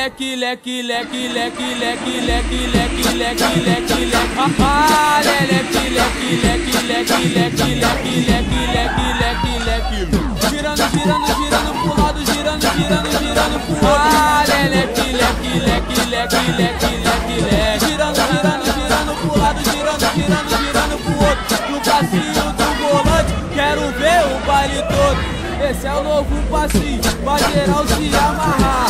leque, leque, leque, leque, leque, leque, leque, leque, leque, leque. Ah, leque, leque, leque, leque, leque, leque, leque, leque, leque, leque. Girando, girando, girando pro lado, girando, girando, girando pro outro. Ah, leque, leque, leque, leque, leque, leque, leque. Girando, girando, girando pro lado, girando, girando, girando pro outro. No passinho do volante, quero ver o baile todo. Esse é o novo passinho, pra geral se amarrar.